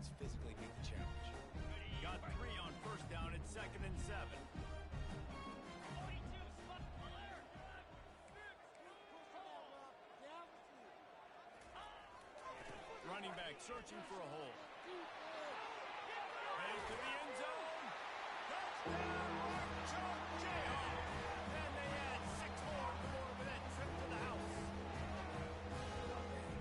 defense physically meet the challenge. Got 3 on first down at 2nd and 7. Running back searching for a hole. Heading to the end zone. Touchdown, Ncaa. And they add 6 more for that trip to the house.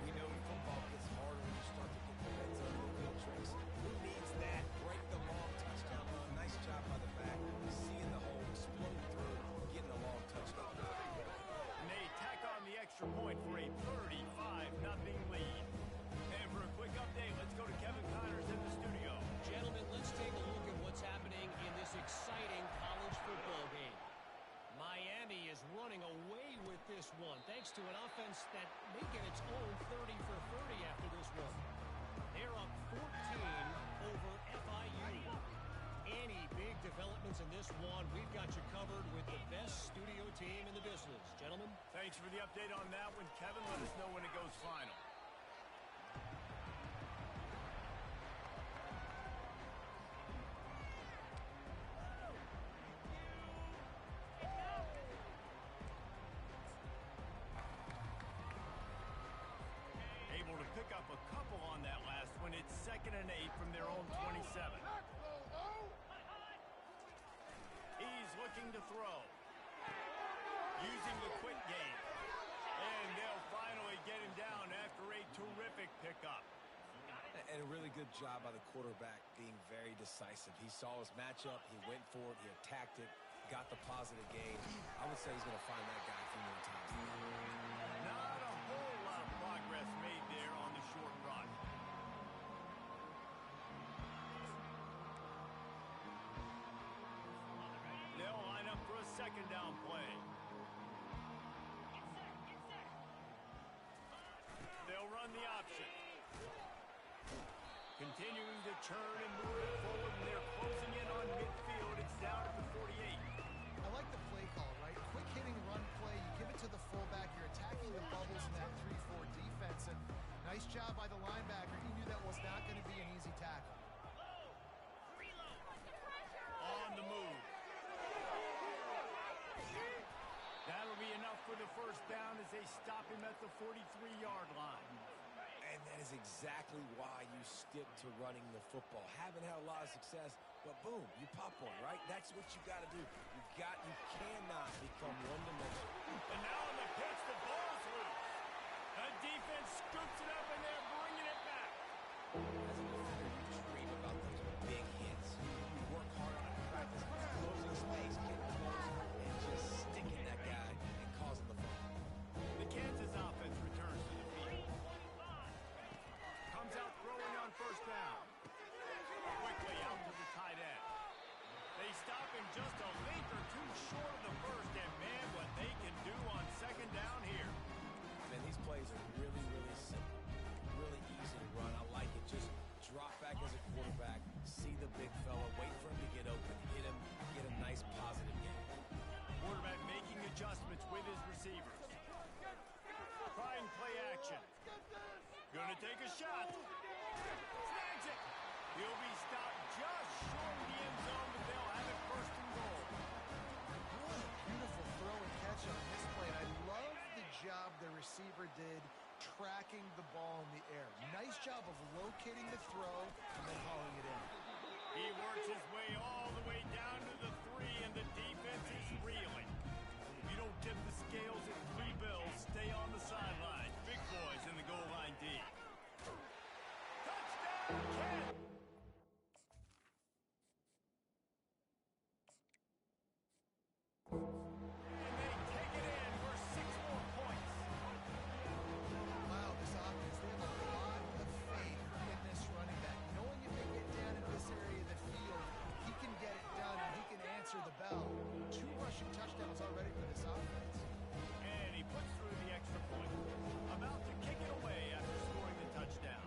We know football gets harder when you start to get the red zone field tricks. Who needs that? Break the long touchdown run. Nice job by the back. Seeing the hole explode through, getting a long touchdown. And they tack on the extra point for a 35-0 lead. And for a quick update, let's go to Kevin Connors in the studio. Gentlemen, let's take a look at what's happening in this exciting college football game. Miami is running away with this one, thanks to an offense that may get its own 30 for 30 after this one. They're up 14 over FIU. Any big developments in this one, we've got you covered with the best studio team in the business. Gentlemen? Thanks for the update on that one, Kevin. Let us know when it goes final. Able to pick up a couple on that last one. It's 2nd and 8 from their own 27. He's looking to throw. Using the quick game. And they'll finally get him down after a terrific pickup. And a really good job by the quarterback being very decisive. He saw his matchup. He went for it. He attacked it. Got the positive gain. I would say he's going to find that guy a few more times. Not a whole lot of progress made there on the short run. They'll line up for a 2nd down play. They'll run the option. Continuing to turn and move it forward, and they're closing in on midfield. It's down at the 48. I like the play call, right? Quick hitting run play. You give it to the fullback. You're attacking the bubbles in that 3-4 defense. And nice job by the linebacker. He knew that was not going to be an easy tackle. On the move. That'll be enough for the first down as they stop him at the 43-yard line. And that is exactly why you stick to running the football. Haven't had a lot of success, but boom, you pop one, right? That's what you got to do. You cannot become one-dimensional. And now on the pitch, the ball's loose. The defense scoops it up, and they're bringing it back. As a defender, you dream about those big hits. You work hard on it in practice, closing space, getting close, and just sticking that guy and causing the fumble. The Kansas offense returns to the field. Comes out throwing on first down. Quickly out to the tight end. They stop him just a link or two short of the first, and man, what they can do on 2nd down here. Man, these plays are really, really simple. Really easy to run. I like it. Just drop back as a quarterback, see the big fella, wait for him to get open, hit him, get a nice positive game. Quarterback making adjustments with his receivers. Trying play action. Gonna take a shot. Snags it. He'll be stopped just short of the end zone, but they'll have it 1st and goal. What a beautiful throw and catch on this play. And I love the job the receiver did tracking the ball in the air. Nice job of locating the throw and then hauling it in. He works his way all the way down to the 3, and the defense is reeling. You don't tip the scales at 3 bills. Stay on the sideline. Big boys in the goal line D. Touchdown, Kent! And they take it in for 6 more points. Wow, this offense, they have a lot of faith in this running back. Knowing if they get down in this area of the field, he can get it done and he can answer the bell. 2 rushing touchdowns already for this offense. And he puts through the extra point. About to kick it away after scoring the touchdown.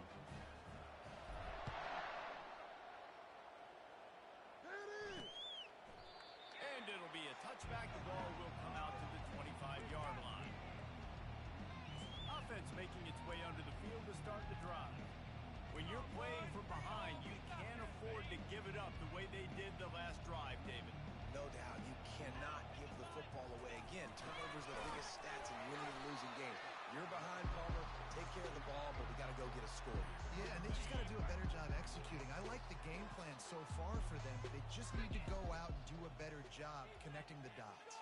And it'll be a touchback. The ball will come out to the 25-yard line. Offense making its way under the field to start the drive. When you're playing from behind, way they did the last drive, David. No doubt. You cannot give the football away. Again, turnovers are the biggest stats in winning and losing games. You're behind, Palmer. Take care of the ball, but we got to go get a score. Yeah, and they just got to do a better job executing. I like the game plan so far for them, but they just need to go out and do a better job connecting the dots.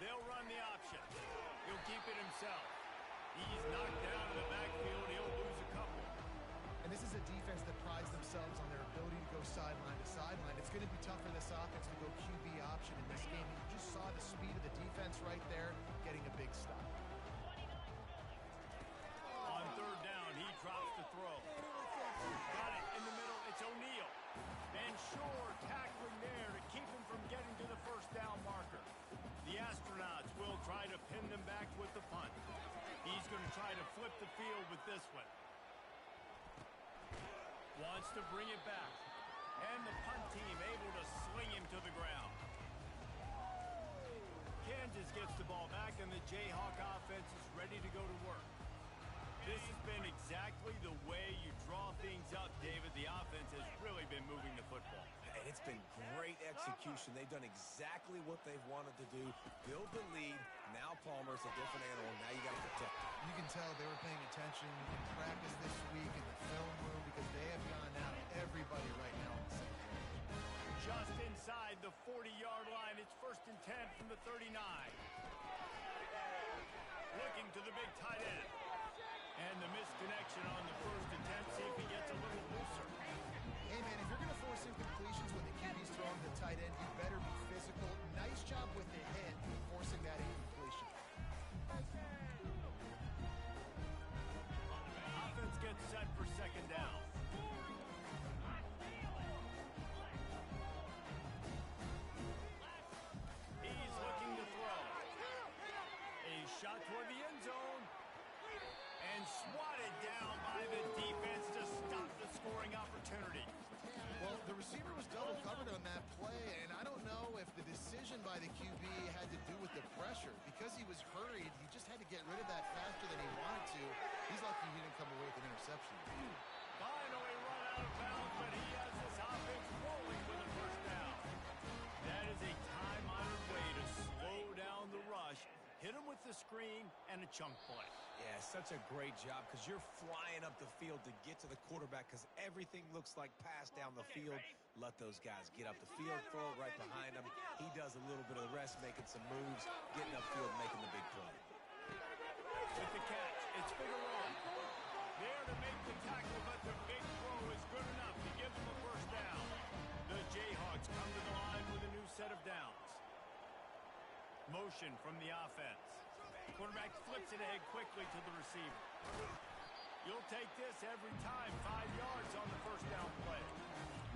They'll run the option. He'll keep it himself. He's knocked down in the backfield. He'll lose a couple. And this is a defense that prides themselves on their ability to go sideline to sideline. It's going to be tough for this offense to go QB option in this game. You just saw the speed of the defense right there, getting a big stop. On third down, he drops the throw. Got it in the middle. It's O'Neal. And Shore tackling there to keep him from getting to the first down marker. The Astronauts will try to pin them back with the punt. He's going to try to flip the field with this one. Wants to bring it back. And the punt team able to sling him to the ground. Kansas gets the ball back, and the Jayhawk offense is ready to go to work. This has been exactly the way you draw things up, David. The offense has really been moving the football. And it's been great execution. They've done exactly what they've wanted to do. Build the lead. Now Palmer's a different animal. Now you got to protect him. You can tell they were paying attention in practice this week in the film room because they have gone out everybody right now on the same page. Just inside the 40-yard line. It's 1st and 10 from the 39. Looking to the big tight end. And the misconnection on the first attempt. See if he gets a little looser. Hey, man, if you're going to force incompletions when the QB's throwing the tight end, you better be physical. Nice job with the hit, forcing that incompletion. Offense gets set for second down. He's looking to throw. A shot toward the end zone. And swatted down by the defense to stop the scoring opportunity. Well, the receiver was double covered on that play, and I don't know if the decision by the QB had to do with the pressure. Because he was hurried, he just had to get rid of that faster than he wanted to. He's lucky he didn't come away with an interception. Finally run out of bounds, but he has this offense rolling with a first down. That is a time-honored way to slow down the rush, hit him with the screen, and a chunk play. Yeah, such a great job because you're flying up the field to get to the quarterback because everything looks like pass down the field. Let those guys get up the field, throw it right behind him. He does a little bit of the rest, making some moves, getting upfield, making the big play. With the catch, it's Figueroa. There to make the tackle, but the big throw is good enough to give them a first down. The Jayhawks come to the line with a new set of downs. Motion from the offense. Quarterback flips it ahead quickly to the receiver. You'll take this every time. 5 yards on the first down play.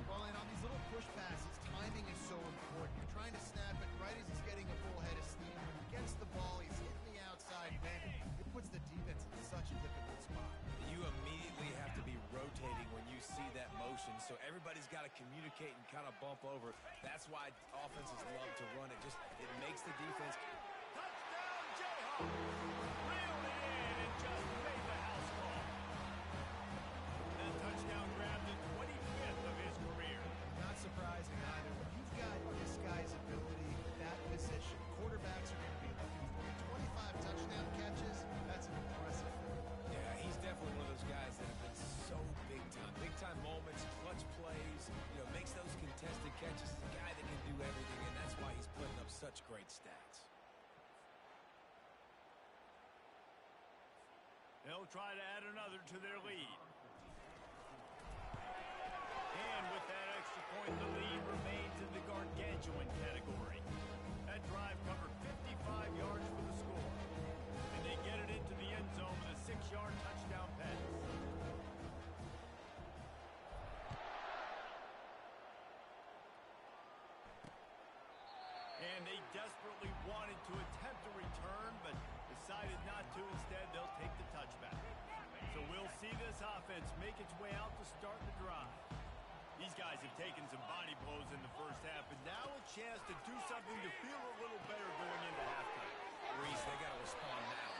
Well, and on these little push passes, timing is so important. You're trying to snap it right as he's getting a full head of steam. When he gets the ball, he's hitting the outside bend. It puts the defense in such a difficult spot. You immediately have to be rotating when you see that motion, so everybody's got to communicate and kind of bump over. That's why offenses love to run it. It makes the defense. Touchdown, Jayhawks! Reeled it in and just made the house call. That touchdown grabbed the 25th of his career. Not surprising either. When you've got this guy's ability, that position, quarterbacks are going to be looking for 25 touchdown catches. That's an impressive thing. Yeah, he's definitely one of those guys that have been so big time. Big time moments, clutch plays, makes those contested catches. He's a guy that can do everything, and that's why he's putting up such great stats. They'll try to add another to their lead. And with that extra point, the lead remains in the gargantuan category. That drive covered 55 yards for the score. And they get it into the end zone with a 6-yard touchdown pass. And they desperately wanted to attempt a return, but decided not to. Instead, they'll take the touchback. So we'll see this offense make its way out to start the drive. These guys have taken some body blows in the first half, but now a chance to do something to feel a little better going into halftime. Reese, they got to respond now.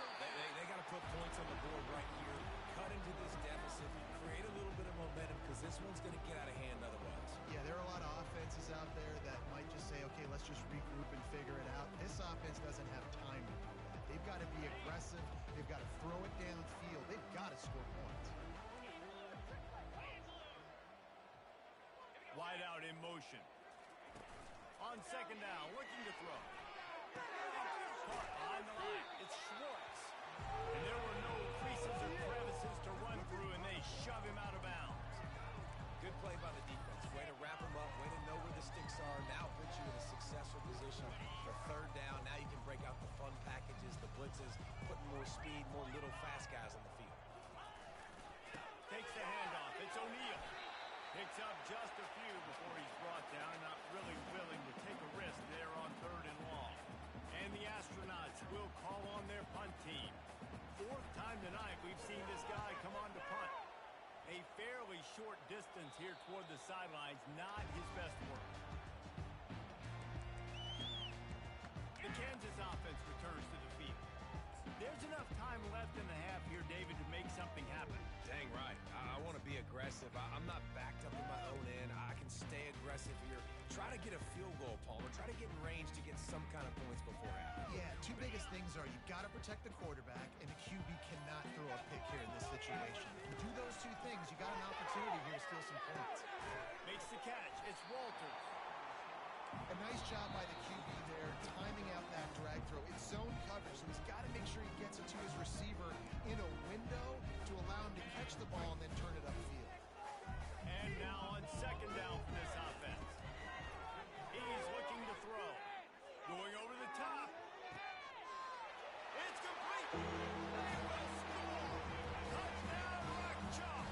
They got to put points on the board right here, cut into this deficit, create a little bit of momentum because this one's going to get out of hand otherwise. Yeah, in motion. On second down, looking to throw. Caught behind the line. It's Schwartz. And there were no creases or crevices to run through, and they shove him out of bounds. Good play by the defense. Way to wrap them up. Way to know where the sticks are. Now put you in a successful position for third down. Now you can break out the fun packages, the blitzes, putting more speed, more little fast guys on the field. Takes the handoff. It's O'Neal. Picks up just a few before he's brought down. Not really willing to take a risk there on third and long. And the Astronauts will call on their punt team. Fourth time tonight we've seen this guy come on to punt. A fairly short distance here toward the sidelines. Not his best work. The Kansas offense returns to the field. There's enough time left in the half here, David, to make something happen. Dang right. I want to be aggressive. I'm not backed up in my own end. I can stay aggressive here. Try to get a field goal, Palmer. Try to get in range to get some kind of points before half. Yeah, two biggest things are you've got to protect the quarterback, and the QB cannot throw a pick here in this situation. If you do those two things, you got an opportunity here to steal some points. Makes the catch. It's Walters. A nice job by the QB there, timing out that drag throw. It's zone coverage, so he's got to make sure he gets it to his receiver in a window to allow him to catch the ball and then turn it upfield. And now on second down for this offense. He's looking to throw. Going over the top. It's complete. They will score. Touchdown, Ncaa.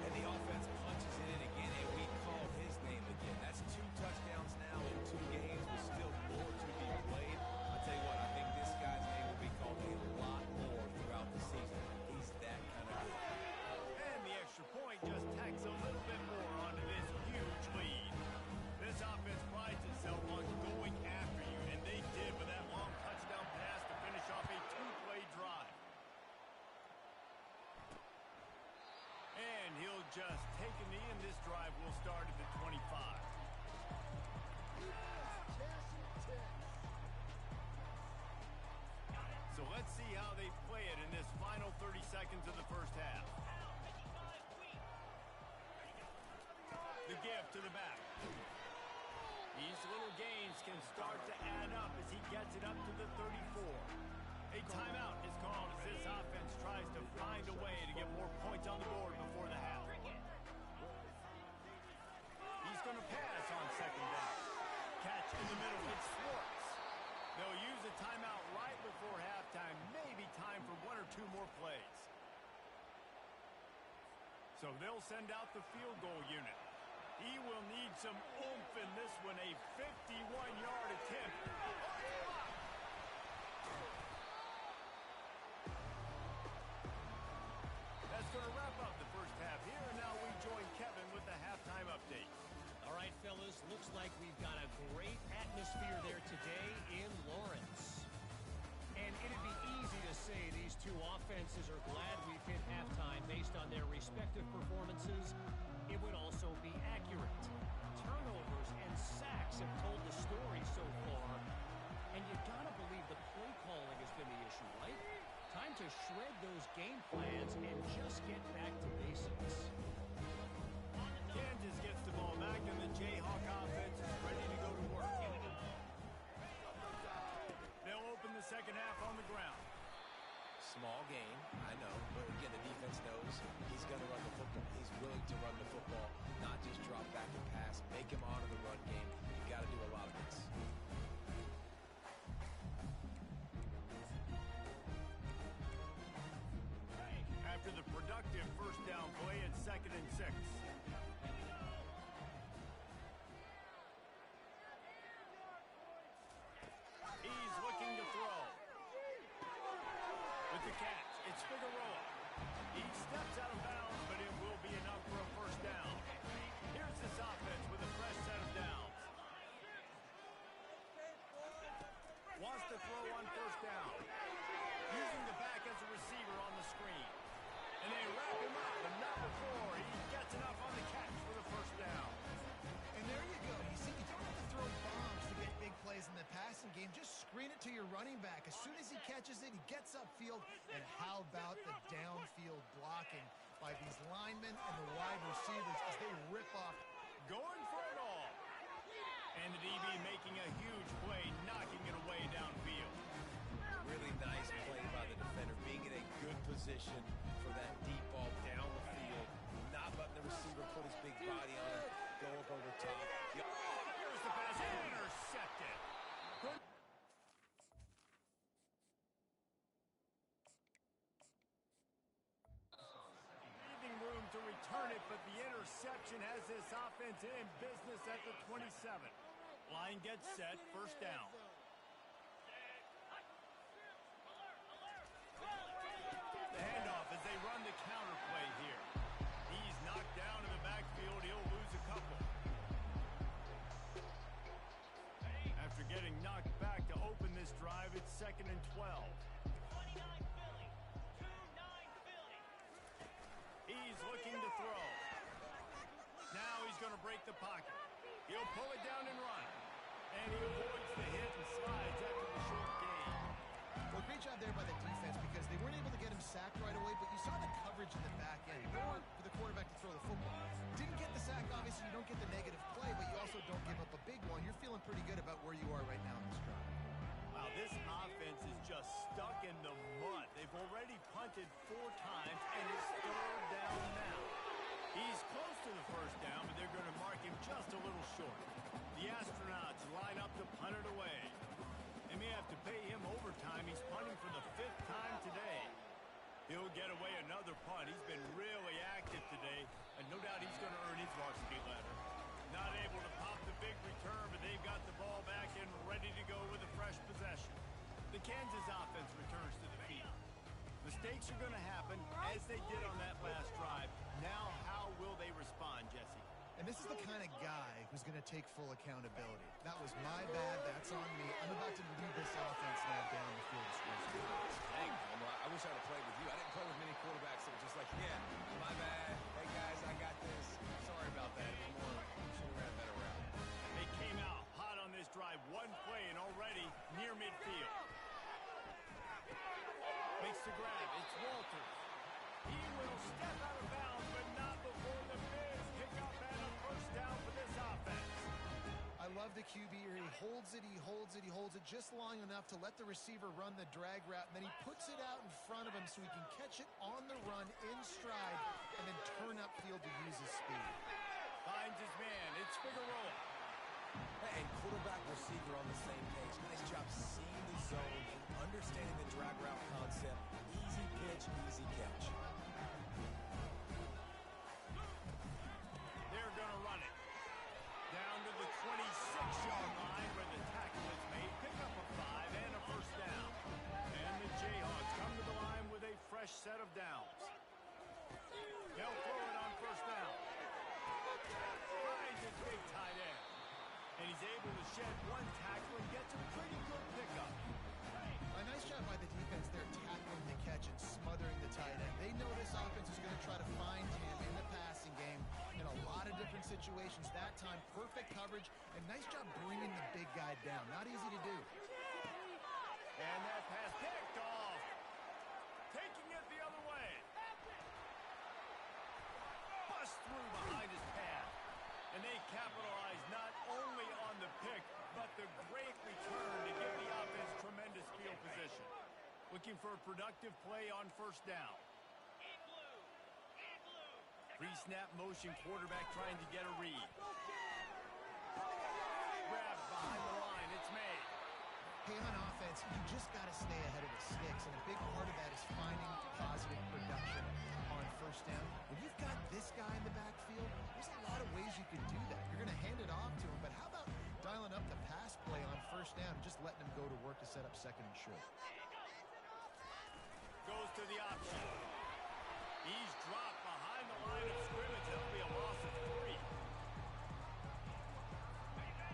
And the offense punches it in again, and we call his name again. That's 2 touchdowns now in 2 games with still more to be played. I'll tell you what, I think this guy's name will be called a lot more throughout the season. He's that kind of good. And the extra point just tacks a little bit more onto this huge lead. This offense prides itself on going after you, and they did with that long touchdown pass to finish off a 2-play drive. And he'll just take a knee, and this drive will start at the 25. So let's see how they play it in this final 30 seconds of the first half. The give to the back. These little gains can start to add up as he gets it up to the 34. A timeout is called as this offense tries to find a way to get more points on the board before the half. He's going to pass on second down. Catch in the middle. It's Schwartz. They'll use a timeout right before halftime. Maybe time for 1 or 2 more plays. So they'll send out the field goal unit. He will need some oomph in this one. A 51-yard attempt. That's going to wrap up the first half here. And now we join Kevin with the halftime update. All right, fellas, looks like we've got a great atmosphere there today in Lawrence. And it'd be easy to say these two offenses are glad we've hit halftime based on their respective performances. It would also be accurate. Turnovers and sacks have told the story so far. And you gotta believe the play calling has been the issue, right? Time to shred those game plans and just get back to basics. Kansas gets the ball back, and the Jayhawk offense is ready to go to work. They'll open the second half on the ground. Small game, I know, but again, the defense knows he's going to run the football. He's willing to run the football, not just drop back and pass. Make him honor the run game. You got to do a lot of this. After the productive first down play, it's 2nd and 6. He's looking to throw. With the catch, it's Figueroa. He steps out of bounds, but it will be enough for a first down. Here's this offense with a fresh set of downs. Wants to throw on first down. Using the back as a receiver on the screen. And they wrap him up, but not before he gets enough on the catch for the first down. And there you go. You see, you don't have to throw bombs to get big plays in the passing game. Just screen it to your running back. As soon as he catches it, he gets upfield. And how about the downfield blocking by these linemen and the wide receivers as they rip off going for it all. And the DB making a huge play, knocking it away downfield. Really nice play by the defender, being in a good position for that deep ball down the field, not letting the receiver put his big body on it, go up over top. Here's the pass, intercepted. Good. Leaving room to return it, but the interception has this offense in business at the 27. Line gets set, first down. The handoff as they run the counter play here. He's knocked down in the backfield. He'll lose a couple. After getting knocked back to open this drive, it's 2nd and 12. 29 Philly. 2-9 Philly. He's looking to throw. Now he's going to break the pocket. He'll pull it down and run. And he avoids the hit and slides after the short gain. Well, great job there by the defense because they weren't able to get him sacked right away, but you saw the coverage in the back end. Nowhere for the quarterback to throw the football. Didn't get the sack, obviously. You don't get the negative play, but you also don't give up a big one. You're feeling pretty good about where you are right now in this drive. Wow, this offense is just stuck in the mud. They've already punted 4 times, and it's 3rd down now. He's close to the first down, but they're going to mark him just a little short. The Astronauts line up to punt it away. They may have to pay him overtime. He's punting for the 5th time today. He'll get away another punt. He's been really active today, and no doubt he's going to earn his varsity ladder. Not able to pop the big return, but they've got the ball back and ready to go with a fresh possession. The Kansas offense returns to the field. Mistakes are going to happen, as they did on that last drive. Now, how will they respond, Jesse? And this is the kind of guy who's going to take full accountability. That was my bad. That's on me. I'm about to lead this offense now down the field. Dang, I wish I'd have played with you. I didn't play with many quarterbacks that were just like, yeah, my bad. Hey, guys, I got this. Sorry about that. Should have ran a better route. They came out hot on this drive. One play and already near midfield. Makes the grab. It's Walters. He will step out of bounds, but not before the Bears pick up and a first down for this offense. I love the QB here. He holds it, he holds it, he holds it just long enough to let the receiver run the drag route, and then he puts it out in front of him so he can catch it on the run in stride and then turn upfield to use his speed. Finds his man. It's Figueroa. And quarterback receiver on the same page. Nice job seeing the zone, understanding the drag route concept. Easy pitch, easy catch. They're going to run it. Down to the 26-yard line where the tackle is made. Pick up a 5 and a first down. And the Jayhawks come to the line with a fresh set of downs. They'll throw it on first down. Finds his big tight end. And he's able to shed one tackle and gets a pretty good pickup. A nice job by the defense there tackling the catch and smothering the tight end. They know this offense is going to try to find him in the passing game in a lot of different situations. That time, perfect coverage, and nice job bringing the big guy down. Not easy to do. And that pass picked off. Taking it the other way. Bust through behind his pad. And they capitalize not only on the pick, but the great return to give the offense tremendous field position. Looking for a productive play on first down. Pre-snap motion, quarterback trying to get a read. Grab behind the line, it's made. Hey, on offense, you just got to stay ahead of the sticks, and a big part of that is finding positive production on first down. When you've got this guy in the backfield, there's a lot of ways you can do that. You're going to hand it off to him, but how about dialing up the pass play on first down and just letting him go to work to set up second and short? Goes to the option. He's dropped behind the line of scrimmage. That'll be a loss of 3.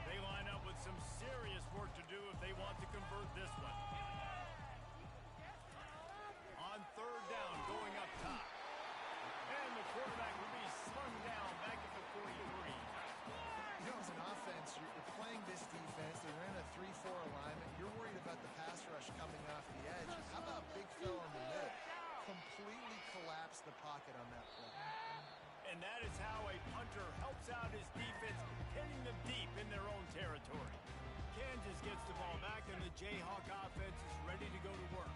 They line up with some serious work to do if they want to convert this one. On third down, going up top. And the quarterback will be slung down back at the 43. You know, as an offense, you're playing this defense. They ran a 3-4 alignment. You're worried about the pass rush coming off the edge. How about big fella in the middle? Completely collapsed the pocket on that play. And that is how a punter helps out his defense, hitting them deep in their own territory. Kansas gets the ball back, and the Jayhawk offense is ready to go to work.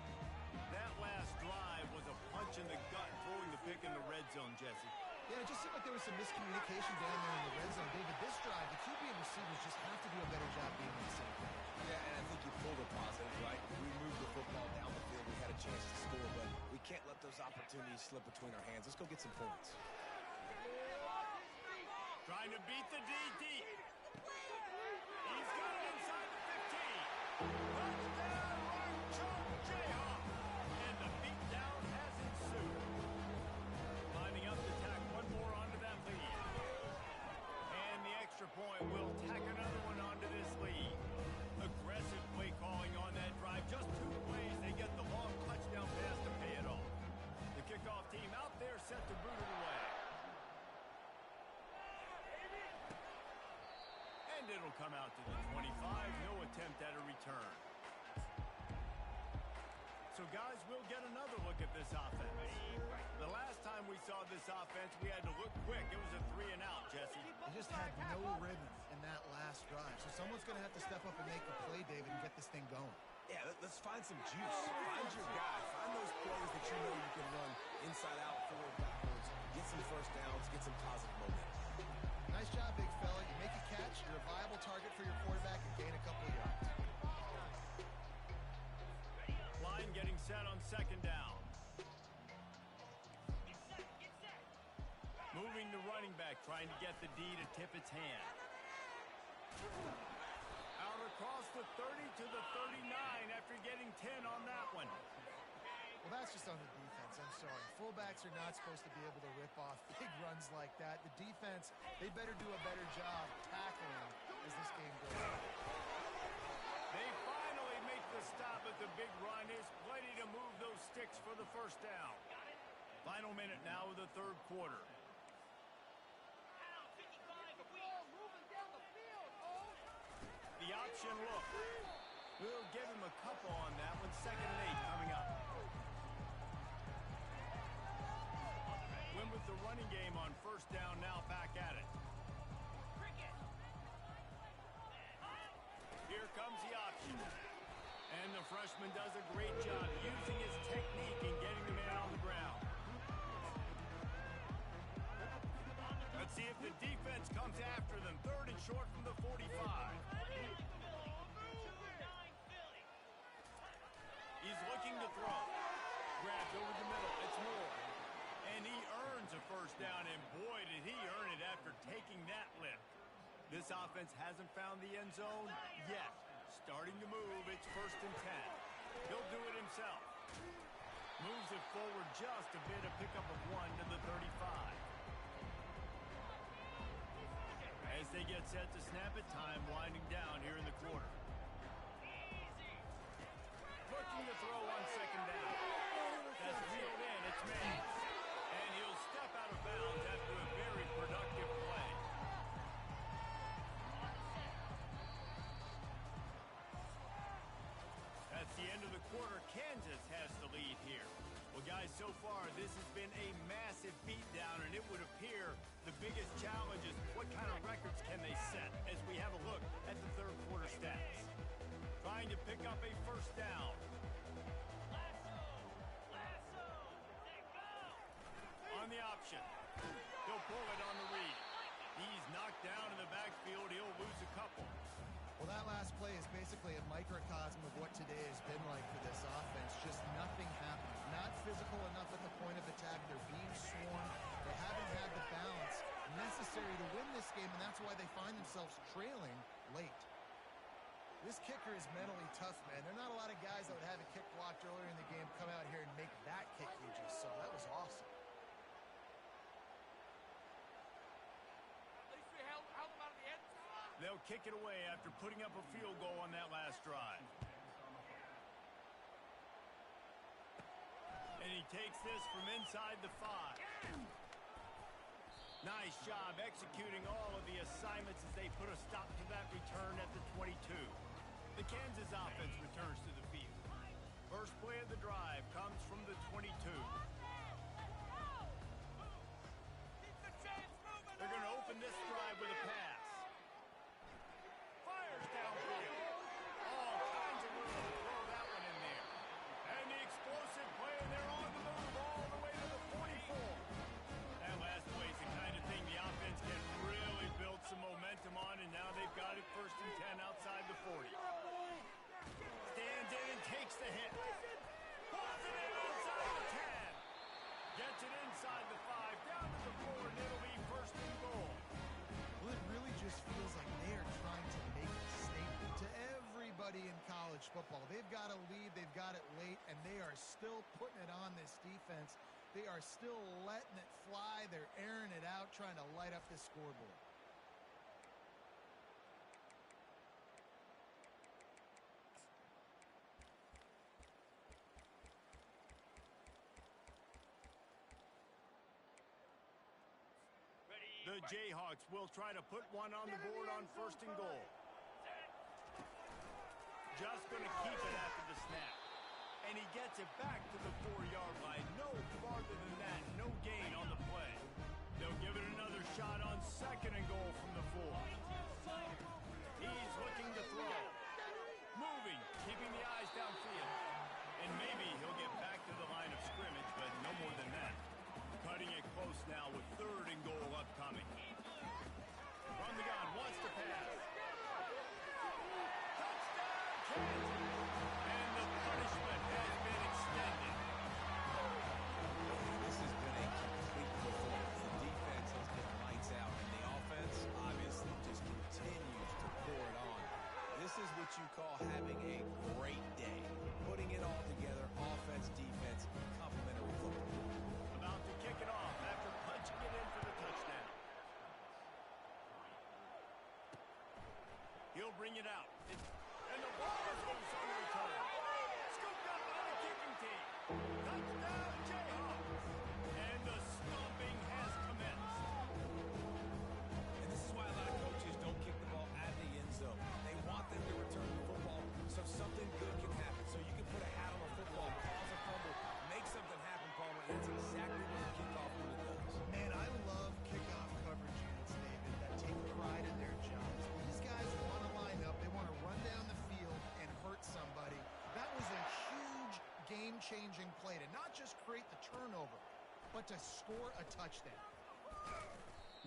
That last drive was a punch in the gut, throwing the pick in the red zone, Jesse. Yeah, it just seemed like there was some miscommunication down there in the red zone. David, this drive, the QB and receivers just have to do a better job being on the same page. Yeah, and I think you pulled a positive, right? We moved the football down the field. We had a chance to score, but we can't let those opportunities slip between our hands. Let's go get some points. Trying to beat the DD. He's got it inside the 15. Touchdown, Ncaa Jayhawk. And the beatdown has ensued. Lining up to tack one more onto that lead. And the extra point will tack another one onto this lead. Aggressive play calling on that drive. Just 2 plays, they get the long touchdown pass to pay it off. The kickoff team out there set to boot it away. And it'll come out to the 25. No attempt at a return. So, guys, we'll get another look at this offense. The last time we saw this offense, we had to look quick. It was a 3-and-out, Jesse. They just had no rhythm in that last drive. So someone's going to have to step up and make a play, David, and get this thing going. Yeah, let's find some juice. Find your guy. Find those plays that you know you can run inside out, forward, backwards. Get some first downs. Get some positive momentum. Nice job, big fella. You make a catch, you're a viable target for your quarterback, and gain a couple of yards. Line getting set on second down. Moving the running back, trying to get the D to tip its hand. Out across the 30 to the 39 after getting 10 on that one. Well, that's just on the defense. I'm sorry. Fullbacks are not supposed to be able to rip off big runs like that. The defense, they better do a better job tackling as this game goes on. They finally make the stop at the big run. Is plenty to move those sticks for the first down. Final minute now of the third quarter. The option look. We'll give him a couple on that one. 2nd and 8 coming up. Win with the running game on first down, now back at it. Here comes the option. And the freshman does a great job using his technique and getting the man on the ground. Let's see if the defense comes after them. 3rd and short from the 45. He's looking to throw. Grabbed over the middle. It's Moore. And he earns a first down, and boy, did he earn it after taking that lift. This offense hasn't found the end zone yet. Starting to move. It's 1st and 10. He'll do it himself. Moves it forward just a bit. A pickup of 1 to the 35. As they get set to snap it, time winding down here in the quarter. Looking to throw on 2nd down. That's reeled in. It's made. And he'll step out of bounds after a very productive play. That's the end of the quarter. Kansas has the lead here. Well, guys, so far this has been a massive beatdown, and it would appear the biggest challenge is what kind of records can they set as we have a look at the third quarter stats. Trying to pick up a first down. On the option. He'll pull it on the read. He's knocked down in the backfield. He'll lose a couple. Well, that last play is basically a microcosm of what today has been like for this offense. Just nothing happening. Not physical enough at the point of attack. They're being swarmed. They haven't had the balance necessary to win this game, and that's why they find themselves trailing late. This kicker is mentally tough, man. There are not a lot of guys that would have a kick blocked earlier in the game come out here and make that kick you just saw. That was awesome. They'll kick it away after putting up a field goal on that last drive. And he takes this from inside the 5. Nice job executing all of the assignments as they put a stop to that return at the 22. The Kansas offense returns to the field. First play of the drive comes from the 22. football. They've got a lead, they've got it late, and they are still putting it on this defense. They are still letting it fly. They're airing it out, trying to light up this scoreboard. The Jayhawks will try to put one on the board on 1st and goal. Just going to keep it after the snap. And he gets it back to the 4-yard line. No farther than that. No gain on the play. They'll give it another shot on 2nd and goal from the 4. He's looking to throw. Moving, keeping the eyes downfield. And maybe he'll get back to the line of scrimmage, but no more than that. Cutting it close now with 3rd and goal upcoming. From the gun, wants to pass. Touchdown, Kansas! And the punishment has been extended. This has been a complete performance. The defense has been lights out, and the offense obviously just continues to pour it on. This is what you call having a great day. Putting it all together, offense, defense, complementary football. About to kick it off after punching it in for the touchdown. He'll bring it out. And the ball is loose on the return. Scooped up by the kicking team. Touchdown, Jayhawks. And the stomping has commenced. And this is why a lot of coaches don't kick the ball out of the end zone. They want them to return the football so something good can happen. So you can put a hat on a football, cause a fumble, make something happen, Palmer. And that's exactly what the kickoff unit does. Man, I love kickoff coverage units, David, that take pride in their jobs. These guys want to line up. They want to run down the field and hurt somebody. That was a huge game-changing play to not just create the turnover, but to score a touchdown.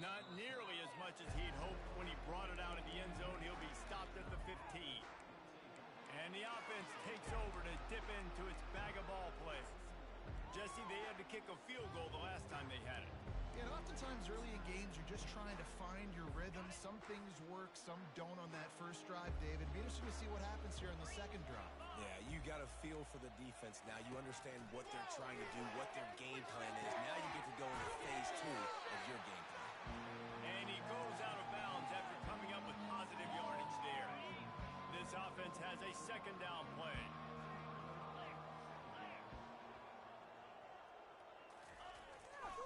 Not nearly as much as he'd hoped when he brought it out of the end zone. He'll be stopped at the 15. And the offense takes over to dip into its bag of ball plays. Jesse, they had to kick a field goal the last time they had it. And oftentimes early in games, you're just trying to find your rhythm. Some things work, some don't on that first drive, David. Be interesting to see what happens here in the second drive. Yeah, you got a feel for the defense now. You understand what they're trying to do, what their game plan is. Now you get to go into phase 2 of your game plan. And he goes out of bounds after coming up with positive yardage there. This offense has a 2nd down play.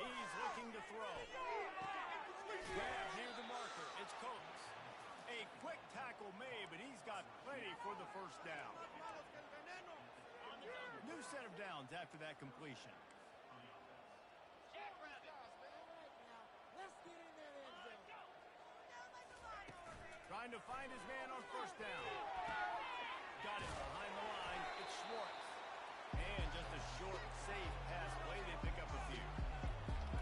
He's looking to throw. Grab near the marker. It's Coates. A quick tackle made, but he's got plenty for the 1st down. New set of downs after that completion. Trying to find his man on 1st down. Got it behind the line. It's Schwartz. And just a short, safe pass play. They pick up a few.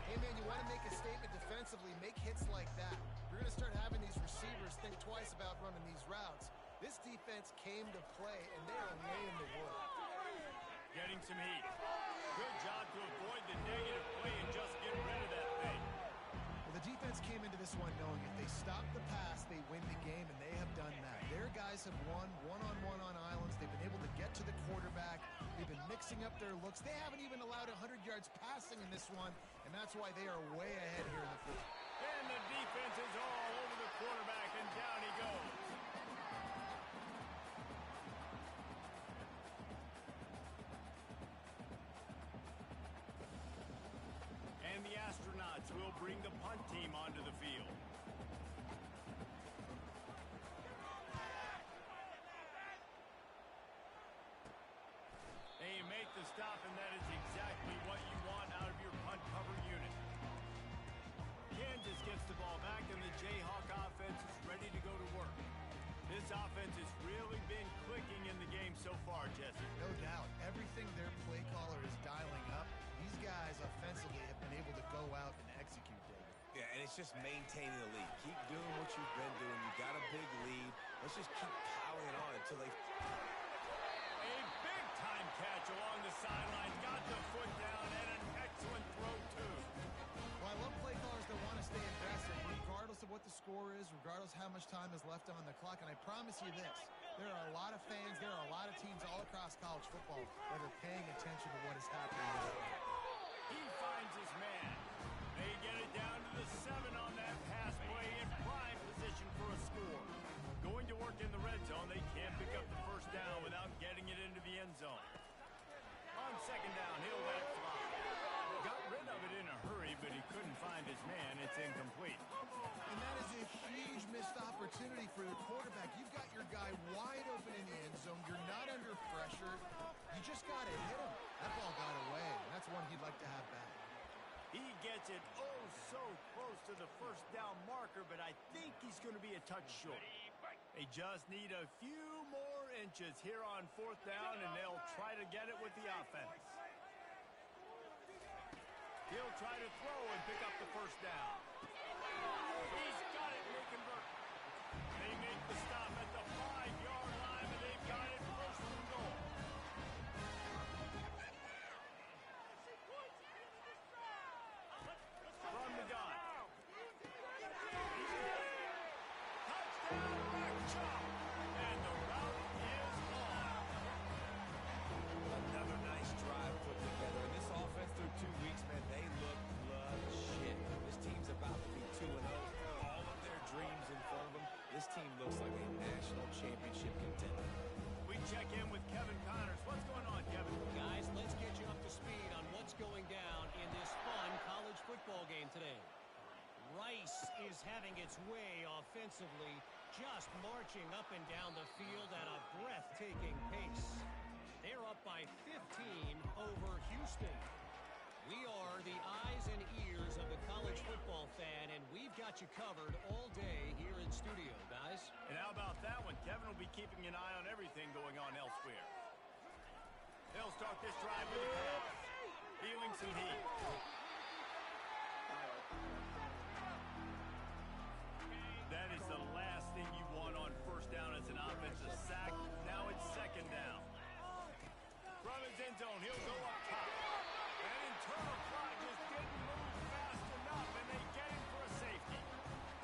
Hey, man, you want to make a statement defensively, make hits like that. You're going to start having these receivers think twice about running these routes. This defense came to play, and they are laying the wood. Getting some heat. Good job to avoid the negative play and just get rid of that thing. Well, the defense came into this one knowing if they stop the pass, they win the game, and they have done that. Their guys have won one-on-one on islands. They've been able to get to the quarterback. They've been mixing up their looks. They haven't even allowed 100 yards passing in this one, and that's why they are way ahead here in the fourth. And the defense is all over the quarterback, and down he goes. And the Astronauts will bring the punt team onto the field. They make the stop, and that is exactly what you want out of your punt cover unit. Kansas gets the ball back, and the Jayhawk offense is ready to go to work. This offense has really been clicking in the game so far, Jesse. No doubt. Everything their play caller is dialing up, these guys offensively have been able to go out and execute, David. Yeah, and it's just maintaining the lead. Keep doing what you've been doing. You got a big lead. Let's just keep piling on until they... A big-time catch along the sideline. Got the foot down, and an excellent throw, too. Well, I love play callers that want to stay aggressive, regardless of what the score is, regardless how much time is left on the clock. And I promise you this, There are a lot of fans, there are a lot of teams all across college football that are paying attention to what is happening this week. He finds his man. They get it down to the 7 on that pass play in prime position for a score. Going to work in the red zone, they can't pick up the first down without getting it into the end zone. On second down, he'll let it fly. Got rid of it in a hurry, but he couldn't find his man. It's incomplete. And that is a huge missed opportunity for your quarterback. You've got your guy wide open in the end zone. You're not under pressure. You just got to hit him. That ball got away. That's one he'd like to have back. He gets it oh so close to the first down marker, but I think he's going to be a touch short. They just need a few more inches here on fourth down, and they'll try to get it with the offense. He'll try to throw and pick up the first down. He's got it, they convert. They make the stop at the 5-yard line, and they've got it first and goal. From the gun. Touchdown, Ncaa. And the route is on. Another nice drive put together. And this offense through 2 weeks, man, they look legit. This team's about to be 2-0. All of their dreams in front of them. This team looks like a national championship contender. We check in with Kevin Connors. What's going on, Kevin? Guys, let's get you up to speed on what's going down in this fun college football game today. Rice is having its way offensively, just marching up and down the field at a breathtaking pace. They're up by 15 over Houston. We are the eyes and ears of the college football fan, and we've got you covered all day here in studio, guys. And how about that one? Kevin will be keeping an eye on everything going on elsewhere. They'll start this drive with a pass. Feeling some heat. That is the last thing you want on first down as an offensive sack. Now it's second down. From his end zone, he'll go up top. That internal clock just didn't move fast enough, and they get him for a safety.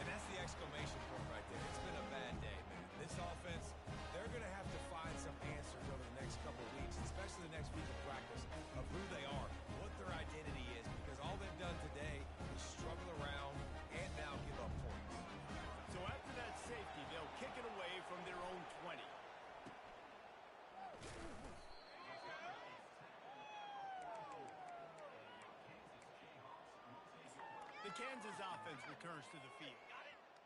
And that's the exclamation point right there. It's been a bad day, man. This offense, they're going to have to find some answers over the next couple of weeks, especially the next week of practice, of who they are, what their identity is, because all they've done today is struggle around and now give up points. So after that safety, they'll kick it away from their own 20. The Kansas offense returns to the field.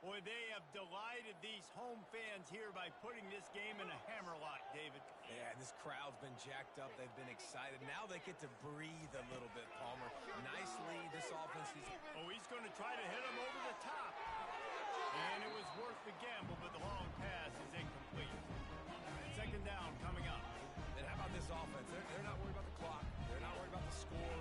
Boy, they have delighted these home fans here by putting this game in a hammerlock, David. Yeah, this crowd's been jacked up. They've been excited. Now they get to breathe a little bit, Palmer. Nice lead. This offense is... Oh, he's going to try to hit him over the top. And it was worth the gamble, but the long pass is incomplete. Second down coming up. And how about this offense? They're not worried about the clock. They're not worried about the score.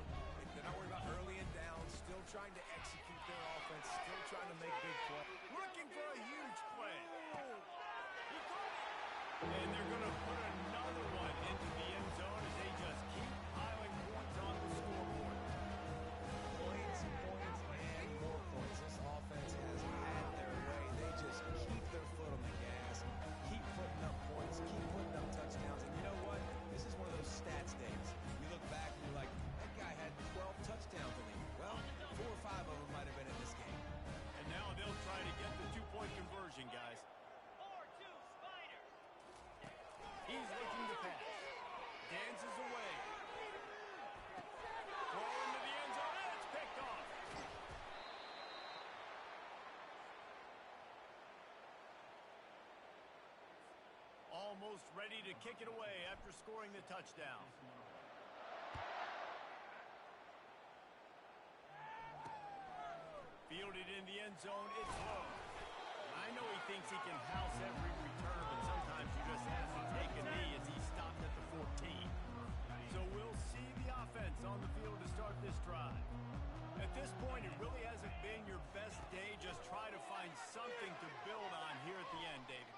They're not worried about early and down. Still trying to execute their offense. Still trying to make big plays. Looking for a huge play. He caught it. And they're going to put another one into the end zone as they just keep piling points on the scoreboard. Points, and more points. This offense has had their way. They just keep their foot on the gas, keep putting up points, keep putting up touchdowns. And you know what? This is one of those stats days. You look back and you're like, that guy had 12 touchdowns in him. Well, 4 or 5 of them might have been in this game. And now they'll try to get the two-point conversion, guys. 4-2 Spider. He's looking to pass. Dances away. Throw into the end zone, and it's picked off. Almost ready to kick it away after scoring the touchdown. Fielded in the end zone, it's low. I know he thinks he can house every return, but sometimes you just have to take a knee as he stopped at the 14. So we'll see the offense on the field to start this drive. At this point, it really hasn't been your best day. Just try to find something to build on here at the end, David.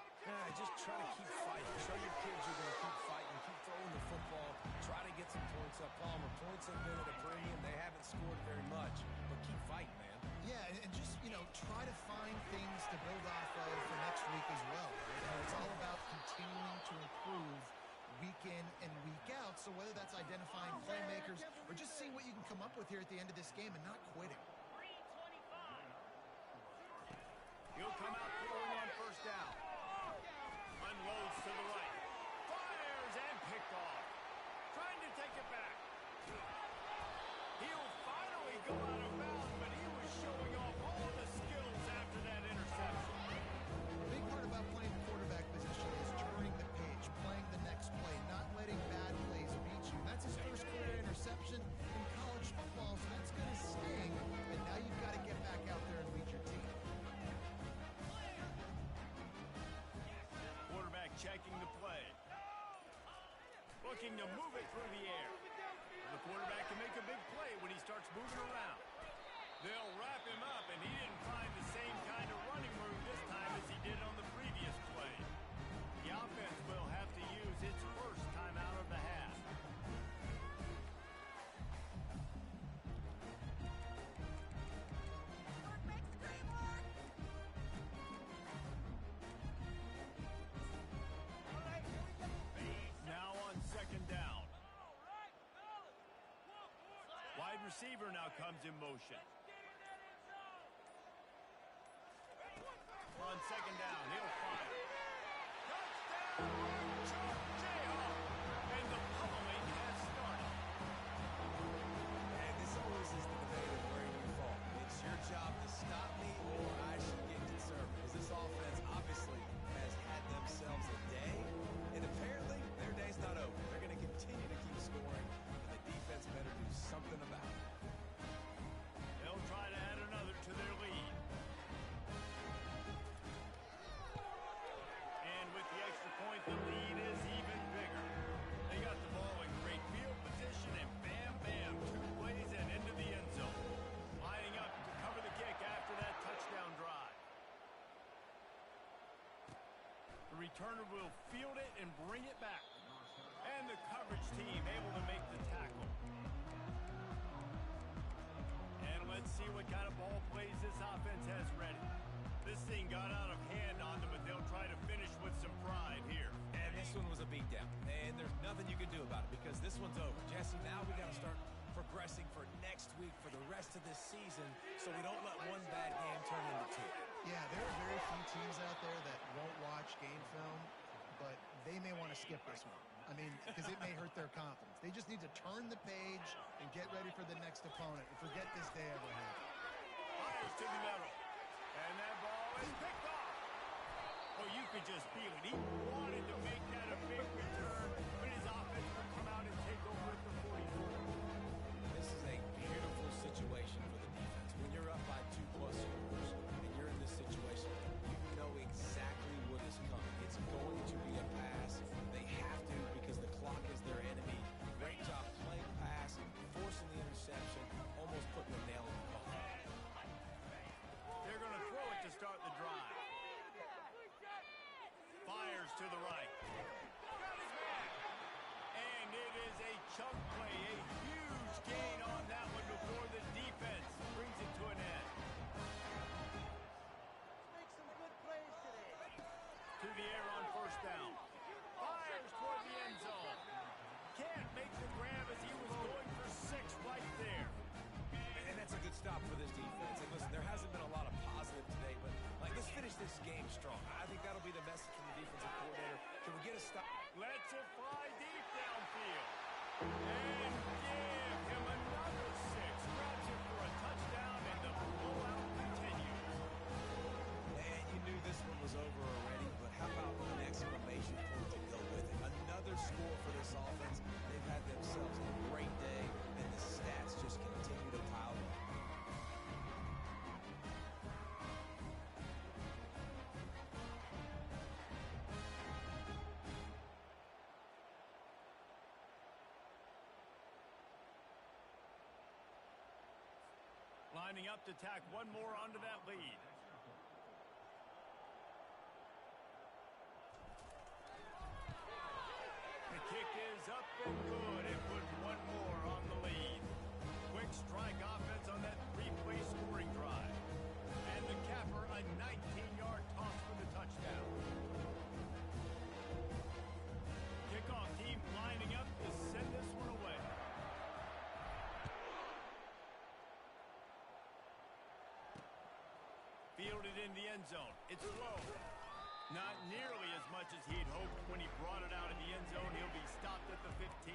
Just try to keep fighting. Show your kids you're going to keep fighting. Keep throwing the football. Try to get some points up. Palmer, points have been at a premium. They haven't scored very much, but keep fighting, man. Yeah, and just, try to find things to build off of for next week as well. Right? It's all about continuing to improve week in and week out. So whether that's identifying playmakers or just seeing what you can come up with here at the end of this game and not quitting. He'll come out throwing on first down. Unloads to the right. Fires and picked off. Trying to take it back. He'll finally go out of bounds, but he was showing off all the skills after that interception. A big part about playing the quarterback position is turning the page, playing the next play, not letting bad plays beat you. That's his first career interception in college football, so that's going to sting. And now you've got to get back out there and lead your team. Quarterback checking the play. Looking to move it through the air. The quarterback can make a big play when he starts moving around. They'll wrap him up, and he didn't find the same kind of running room this time as he did on the previous play. The offense will have to use its first time out of the half. Now on second down. Wide receiver now comes in motion. On second down, he'll fire. Touchdown, Ncaa! And the pummeling has started. And this always is the debate of where you fall. It's your job to stop me or I should get conservative. Because this offense obviously has had themselves a day, and apparently their day's not over. They're going to continue to keep scoring, and the defense better do something about it. They'll try to add another to their lead. And with the extra point, the lead is even bigger. They got the ball in great field position, and bam, bam, 2 plays and into the end zone. Lining up to cover the kick after that touchdown drive. The returner will field it and bring it back. And the coverage team able to make the tackle. And let's see what kind of ball plays this offense has ready. This thing got out of hand on them, but they'll try to finish with some pride here. And this one was a beatdown, and there's nothing you can do about it because this one's over. Jesse, now we got to start progressing for next week for the rest of this season so we don't let one bad game turn into 2. Yeah, there are very few teams out there that won't watch game film, but they may want to skip this one. I mean, because it may hurt their confidence. They just need to turn the page and get ready for the next opponent and forget this day ever happened. Fires to the middle. And that ball is picked off. Oh, you could just feel it. He wanted to make that a big return, but his offense would come out and take over at the 44. This is a beautiful situation for the defense. When you're up by 2+ scores and you're in this situation, you know exactly what is coming. It's going to be a pass. They have to because the clock is their enemy. Great job playing pass, forcing the interception, almost putting a nail in the coffin. They're going to throw it to start the drive. Fires to the right. And it is a chunk play, a huge gain on that one before the defense brings it to an end. Make some good plays today. To the air on first down. Fires toward the end zone. Can't make the grab as he was going for 6 right there. And that's a good stop for this defense. And listen, there hasn't been a lot of positive today, but let's finish this game strong. I think that'll be the message from the defensive coordinator. Can we get a stop? Lets it fly deep downfield. And give him another 6. Grabs it for a touchdown, and the blowout continues. And you knew this one was over already, but how about an exclamation point to go with it? Another score for this offense. They've had themselves a great day, and the stats just continue to pile up. Lining up to tack one more onto that lead. The kick is up and good. It put one more on the lead. Quick strike offense on that 3-play scoring drive. And the capper, a 19-yard toss for the touchdown. fielded in the end zone. It's low. Not nearly as much as he'd hoped when he brought it out of the end zone. He'll be stopped at the 15.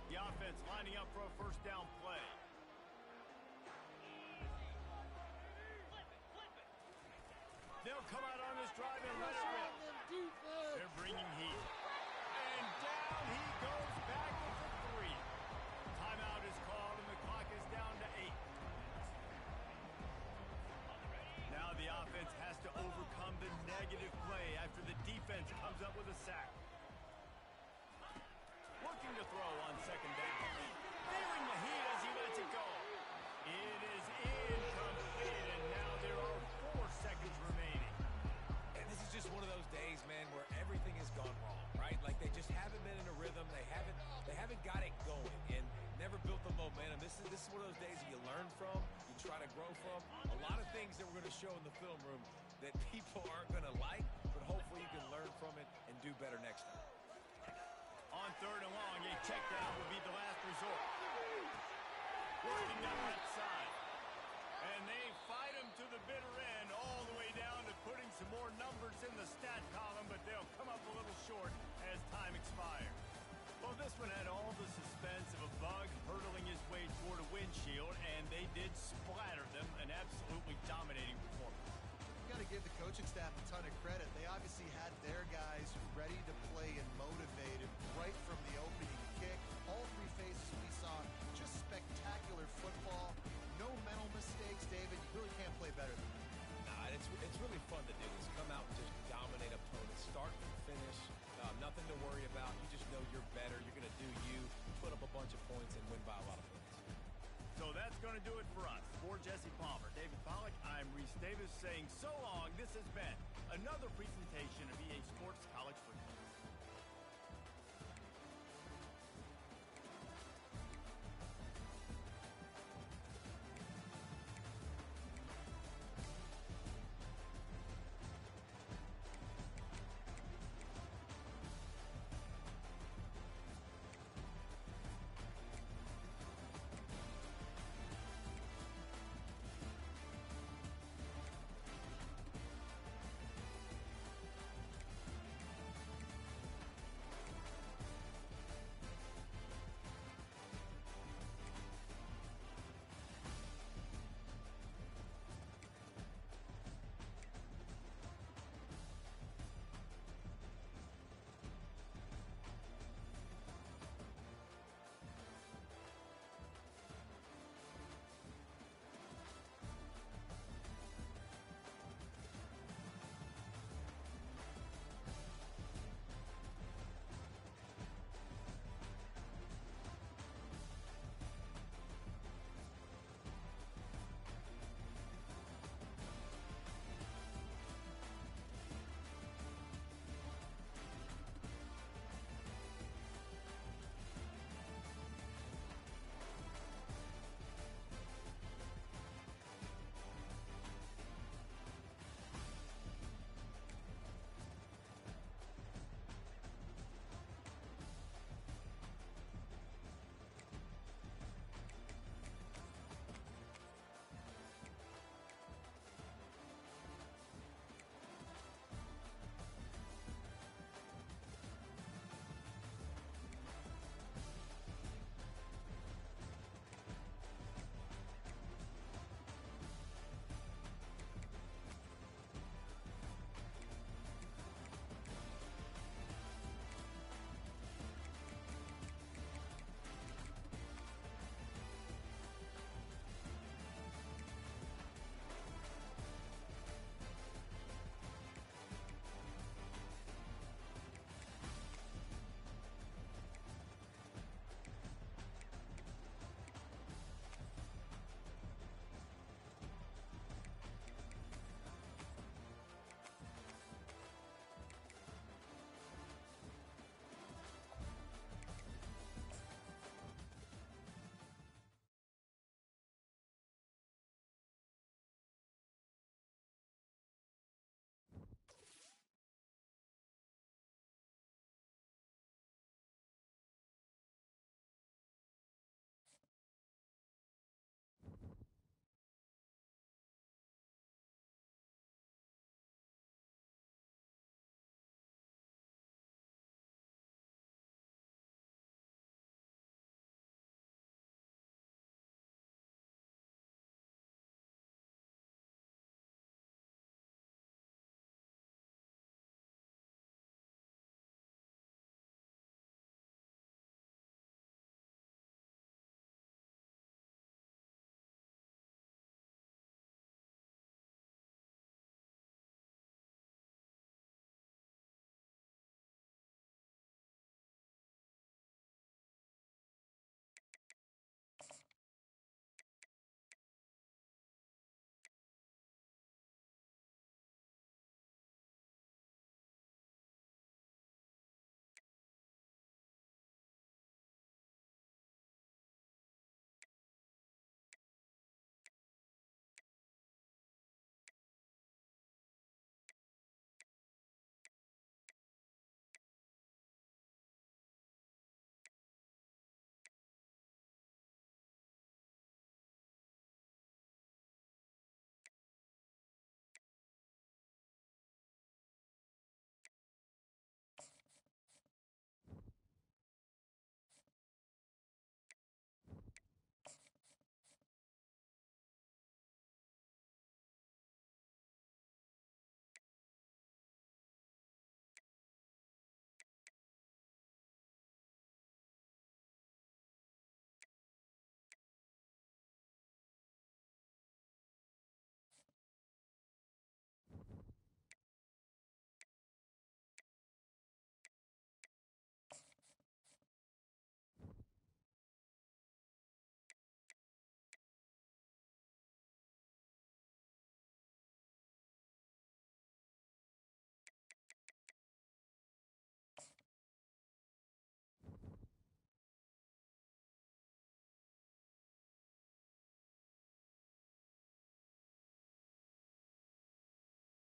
The offense lining up for a first down play. They'll come out on this drive and let it rip. They're bringing heat. And down he goes back with the 3. Timeout is called and the clock is down to 8. Now the offense has to overcome the negative play after the defense comes up with a sack. Looking to throw on second down. Feeling the heat as he lets it go. It is incomplete, and now there are 4 seconds remaining. And this is just one of those days, man, where everything has gone wrong, right? Like they just haven't been in a rhythm. They haven't got it going and never built the momentum. This is one of those days that you learn from, you try to grow from. A lot of things that we're going to show in the film room that people aren't going to like, but hopefully you can learn from it and do better next time. On third and long, a check down will be the last resort. Working down that side. And they fight him to the bitter end, all the way down to putting some more numbers in the stat column, but they'll come up a little short as time expires. Well, this one had all the suspense of a bug hurtling his way toward a windshield, and they did splatter them, an absolutely dominating performance. You got to give the coaching staff a ton of credit. They obviously had their guys ready to play and motivated right from the opening kick. All 3 phases we saw, just spectacular football. No mental mistakes, David. You really can't play better than that. Nah, it's really fun to do this. Come out and just dominate opponents, start and finish. Nothing to worry about. You just know you're better. You're going to do you, put up a bunch of points, and win by a lot of points. So that's going to do it for us. For Jesse Palmer, David Pollack, I'm Reese Davis saying so long. This has been another presentation of EA Sports